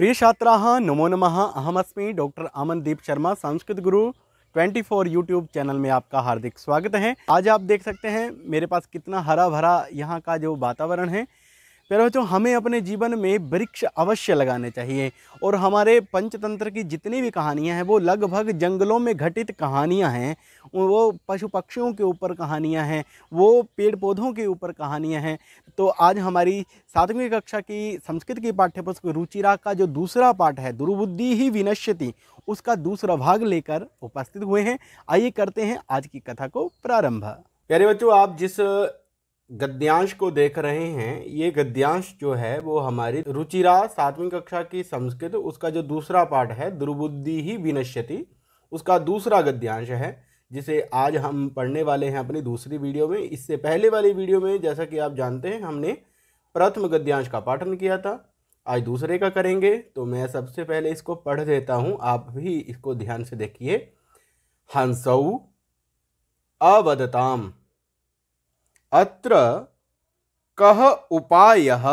प्रिय छात्राः नमो नमः। अहमस्मि डॉक्टर अमनदीप शर्मा, संस्कृत गुरु 24 यूट्यूब चैनल में आपका हार्दिक स्वागत है। आज आप देख सकते हैं मेरे पास कितना हरा भरा यहाँ का जो वातावरण है। प्यारे बच्चों, हमें अपने जीवन में वृक्ष अवश्य लगाने चाहिए और हमारे पंचतंत्र की जितनी भी कहानियाँ हैं वो लगभग जंगलों में घटित कहानियाँ हैं। वो पशु पक्षियों के ऊपर कहानियाँ हैं, वो पेड़ पौधों के ऊपर कहानियाँ हैं। तो आज हमारी 7वीं कक्षा की संस्कृत की पाठ्यपुस्तक रुचिरा का जो दूसरा पाठ है दुर्बुद्धि ही विनश्यति, उसका दूसरा भाग लेकर उपस्थित हुए हैं। आइए करते हैं आज की कथा को प्रारंभ। प्यारे बच्चों, आप जिस गद्यांश को देख रहे हैं, ये गद्यांश जो है वो हमारी रुचिरा 7वीं कक्षा की संस्कृत उसका जो दूसरा पाठ है दुर्बुद्धि ही विनश्यति, उसका दूसरा गद्यांश है, जिसे आज हम पढ़ने वाले हैं अपनी दूसरी वीडियो में। इससे पहले वाली वीडियो में जैसा कि आप जानते हैं हमने प्रथम गद्यांश का पाठन किया था, आज दूसरे का करेंगे। तो मैं सबसे पहले इसको पढ़ देता हूँ, आप भी इसको ध्यान से देखिए। हंसौ अवदताम अत्र कः उपायः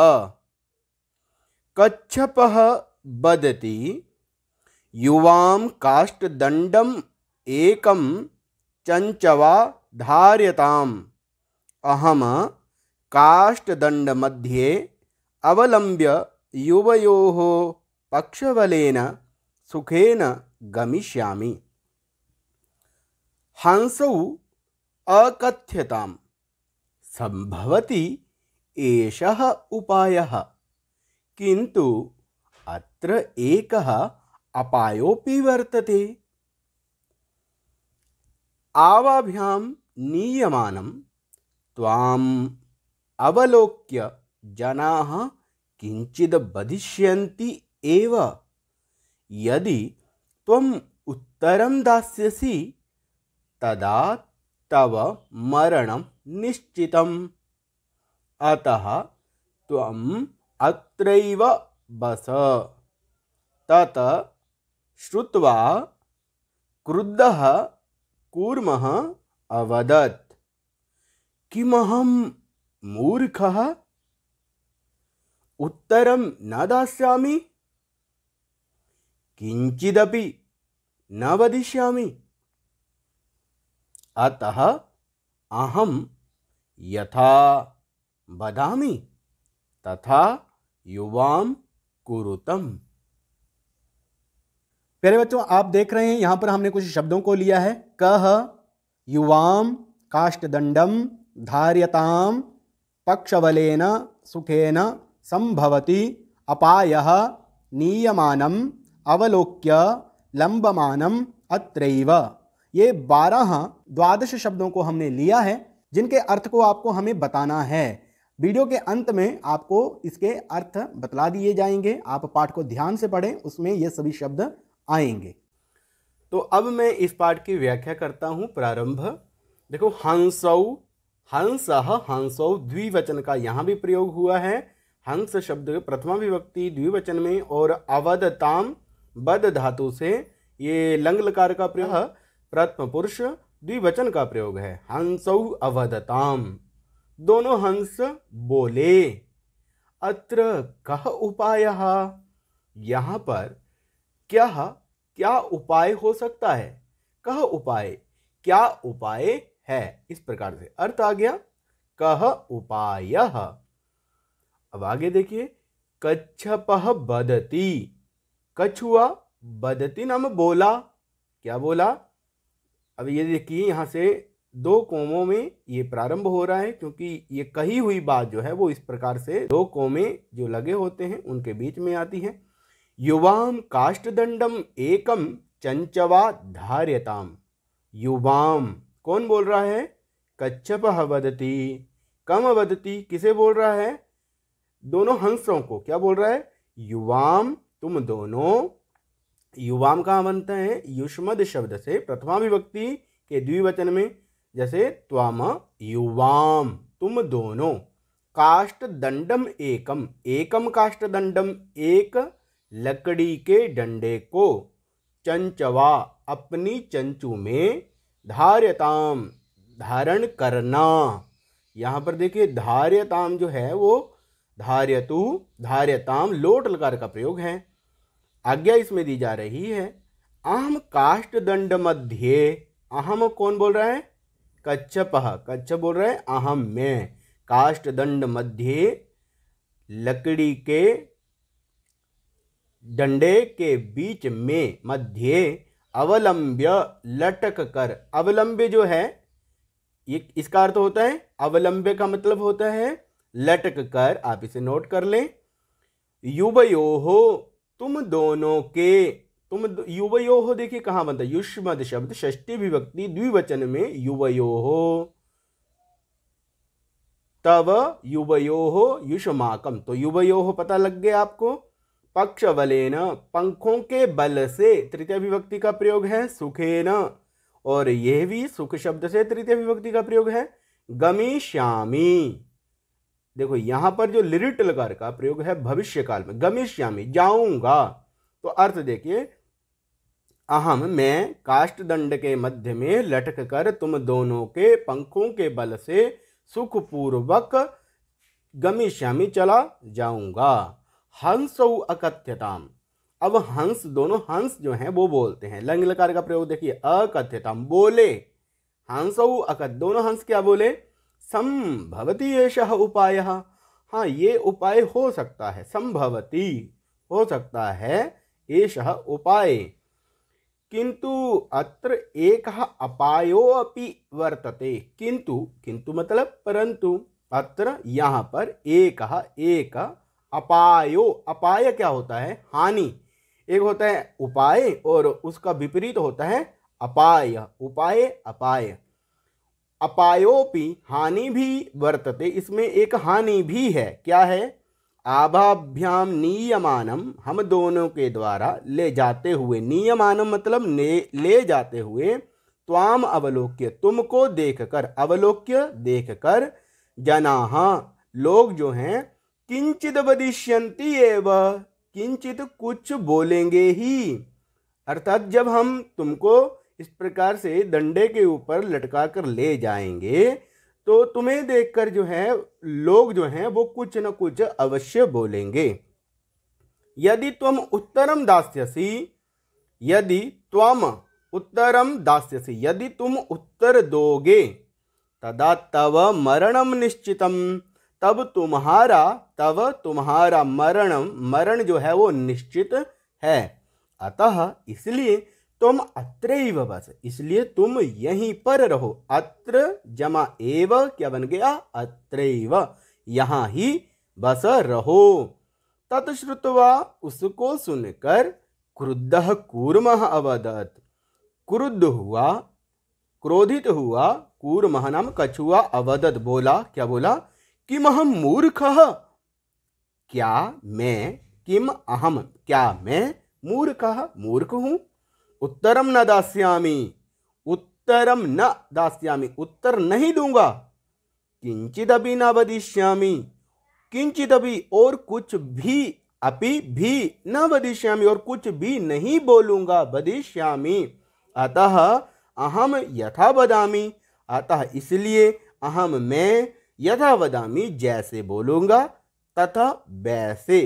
कच्छपः वदति युवां काष्ठदण्डम् एकं चञ्चवा धार्यताम् अहम काष्ठदण्डमध्ये अवलम्ब्य युवयोः पक्षबलेन सुखेन गमिष्यामि। हंसौ अकथ्यताम् संभवति एषः उपायः, किन्तु अत्र एकः अपायोऽपि वर्तते। आवाभ्यां नीयमानं त्वाम् अवलोक्य जनाः किञ्चिद् वदिष्यन्ति एव। यदि त्वम् उत्तरं दास्यसि तदा तव मरणं निश्चितम्। अतः त्वम् अत्रैव बस। तत् श्रुत्वा क्रुद्धः कूर्मः अवदत्, किमहं मूर्खः उत्तरं न दास्यामि, किञ्चिदपि न वदिष्यामि। अतः अहं यथा वदामि तथा युवां कुरुतम्। प्यारे बच्चों, आप देख रहे हैं यहाँ पर हमने कुछ शब्दों को लिया है। कः युवां काष्ठदण्डं धार्यतां पक्षबलेन सुखेन संभवति अपायः नीयमानम् अवलोक्य लंबमानम् अत्रैव। ये 12 शब्दों को हमने लिया है, जिनके अर्थ को आपको हमें बताना है। वीडियो के अंत में आपको इसके अर्थ बतला दिए जाएंगे। आप पाठ को ध्यान से पढ़ें, उसमें ये सभी शब्द आएंगे। तो अब मैं इस पाठ की व्याख्या करता हूँ। प्रारंभ देखो, हंसौ, हंसः, हंसौ द्विवचन का यहाँ भी प्रयोग हुआ है। हंस शब्द प्रथमा विभक्ति द्विवचन में और अवदताम बद धातु से ये लंग लकार का प्रयोग प्रथम पुरुष द्विवचन का प्रयोग है। हंसौ अवदताम, दोनों हंस बोले। अत्र कः उपायः, यहाँ पर क्या उपाय हो सकता है। कः उपाय, क्या उपाय है, इस प्रकार से अर्थ आ गया। कः उपायः। अब आगे देखिए, कच्छपः वदति, कछुआ वदति नाम बोला। क्या बोला, अब ये देखिए यहाँ से 2 कोमों में ये प्रारंभ हो रहा है, क्योंकि ये कही हुई बात जो है वो इस प्रकार से 2 कोमे जो लगे होते हैं उनके बीच में आती है। युवां काष्ठदण्डम एकम चंचवा धार्यताम। युवां कौन बोल रहा है, कच्छपः वदति। कम वदति किसे बोल रहा है, दोनों हंसों को। क्या बोल रहा है, युवाम, तुम दोनों। युवाम कहाँ बनता है, युष्मद शब्द से प्रथमा विभक्ति के द्विवचन में, जैसे त्वाम युवाम, तुम दोनों। काष्ठदण्डम एकम, एकम काष्ठदण्डम, एक लकड़ी के डंडे को, चंचवा अपनी चंचू में, धार्यताम धारण करना। यहाँ पर देखिए धार्यताम जो है वो धार्यतु धार्यताम लोट लकार का प्रयोग है। आज्ञा इसमें दी जा रही है। अहम काष्ठदंड मध्ये, अहम कौन बोल रहा है? कच्छपः, कच्छप बोल रहा है अहम मैं, काष्ठदंड मध्ये लकड़ी के डंडे के बीच में, मध्य अवलंब्य लटक कर, अवलंब्य जो है ये इसका अर्थ होता है, अवलंब्य का मतलब होता है लटक कर, आप इसे नोट कर लें। युवयोहो, तुम दोनों के, तुम युवयोहो देखिए कहां बनता है, युष्मद शब्द षष्ठी विभक्ति द्विवचन में, युवयोहो, तव युवयोहो युष्माकम, तो युवयोहो पता लग गया आपको। पक्षबलेन, पंखों के बल से तृतीय विभक्ति का प्रयोग है, सुखेन, और यह भी सुख शब्द से तृतीय विभक्ति का प्रयोग है। गमिष्यामि, देखो यहां पर जो लिरिट लकार का प्रयोग है भविष्य काल में, गमिष्यामि जाऊंगा, तो अर्थ देखिए, अहम मैं काष्ठदंड के मध्य में लटक कर तुम दोनों के पंखों के बल से सुखपूर्वक गमिष्यामि चला जाऊंगा। हंसौ अकथ्यताम, अब हंस, दोनों हंस जो हैं वो बोलते हैं, लंग लकार का प्रयोग देखिए, अकथ्यताम बोले, हंसौ अकथ, दोनों हंस क्या बोले? संभवती एषः उपायः, हाँ ये उपाय हो सकता है, संभवती हो सकता है, एषः उपाय। किंतु अत्र एकः अपायो अपि वर्तते, किंतु, किंतु मतलब परंतु, अत्र यहाँ पर एक अपायो, अपाय क्या होता है? हानि। एक होता है उपाय और उसका विपरीत होता है अपाय, उपाय अपाय। अपायोपि, हानि भी वर्तते, इसमें एक हानि भी है, क्या है? आभाभ्याम नियमानम, हम दोनों के द्वारा ले जाते हुए, नियमानम मतलब ले जाते हुए, त्वाम अवलोक्य, तुमको देखकर, अवलोक्य देखकर, जनाः लोग जो हैं, किंचित वदिष्यन्ति एव, किंचित कुछ बोलेंगे ही, अर्थात जब हम तुमको इस प्रकार से डंडे के ऊपर लटका कर ले जाएंगे तो तुम्हें देखकर जो है लोग जो हैं वो कुछ न कुछ अवश्य बोलेंगे। यदि तुम उत्तरम दास्यसि, यदि तुम उत्तरम दास्यसि, यदि तुम उत्तर दोगे, तदा तव मरणम निश्चितम, तब तुम्हारा मरण जो है वो निश्चित है। अतः इसलिए तुम अत्रैव बस, इसलिए तुम यहीं पर रहो। अत्र जमा एव क्या बन गया? अत्रैव, यहां ही बस रहो। तत्श्रुत्वा, उसको सुनकर, क्रुद्धः कूर्मः अवदत्, क्रुद्ध हुआ, क्रोधित हुआ, कूर्मः नाम कछुआ, अवदत् बोला, क्या बोला? किम अहम मूर्खः, क्या मैं, किम अहम क्या मैं, मूर्खः मूर्ख हूं, उत्तरम न दास्यामि, उत्तरम न दास्यामि, उत्तर नहीं दूंगा, किंचिदपि न वदिष्यामि, किंचिदपि और कुछ भी, अपि भी न वदिष्यामि और कुछ भी नहीं बोलूंगा, वदिष्यामि, अतः अहम यथा वदामि, अतः इसलिए अहम मैं, यथा वदामि जैसे बोलूंगा, तथा वैसे,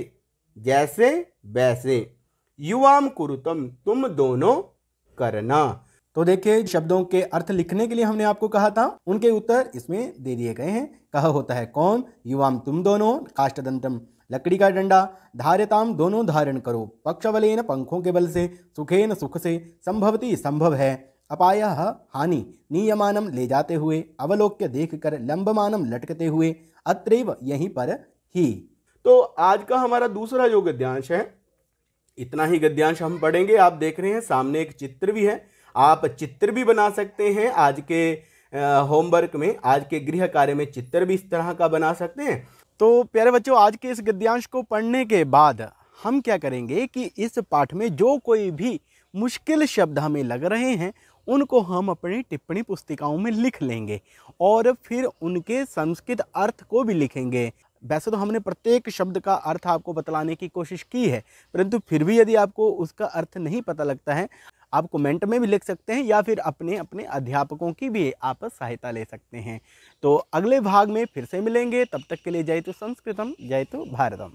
जैसे वैसे, युवाम कुरुतम तुम दोनों करना। तो देखिए शब्दों के अर्थ लिखने के लिए हमने आपको कहा था, उनके उत्तर इसमें दे दिए गए हैं। कह होता है कौन, युवाम तुम दोनों, काष्ठदंतम लकड़ी का डंडा, धार्यताम दोनों धारण करो, पक्षबलेन पंखों के बल से, सुखेन सुख से, संभवती संभव है, अपायः हानि, नियमानम ले जाते हुए, अवलोक्य देख कर, लंबमानम लटकते हुए, अत्रैव यहीं पर ही। तो आज का हमारा दूसरा जो गद्यांश है, इतना ही गद्यांश हम पढ़ेंगे। आप देख रहे हैं सामने एक चित्र भी है, आप चित्र भी बना सकते हैं। आज के होमवर्क में, आज के गृह कार्य में चित्र भी इस तरह का बना सकते हैं। तो प्यारे बच्चों, आज के इस गद्यांश को पढ़ने के बाद हम क्या करेंगे कि इस पाठ में जो कोई भी मुश्किल शब्द हमें लग रहे हैं उनको हम अपनी टिप्पणी पुस्तिकाओं में लिख लेंगे और फिर उनके संस्कृत अर्थ को भी लिखेंगे। वैसे तो हमने प्रत्येक शब्द का अर्थ आपको बतलाने की कोशिश की है, परंतु फिर भी यदि आपको उसका अर्थ नहीं पता लगता है, आप कमेंट में भी लिख सकते हैं या फिर अपने अपने अध्यापकों की भी आप सहायता ले सकते हैं। तो अगले भाग में फिर से मिलेंगे, तब तक के लिए जय तो संस्कृतम, जय तो भारतम।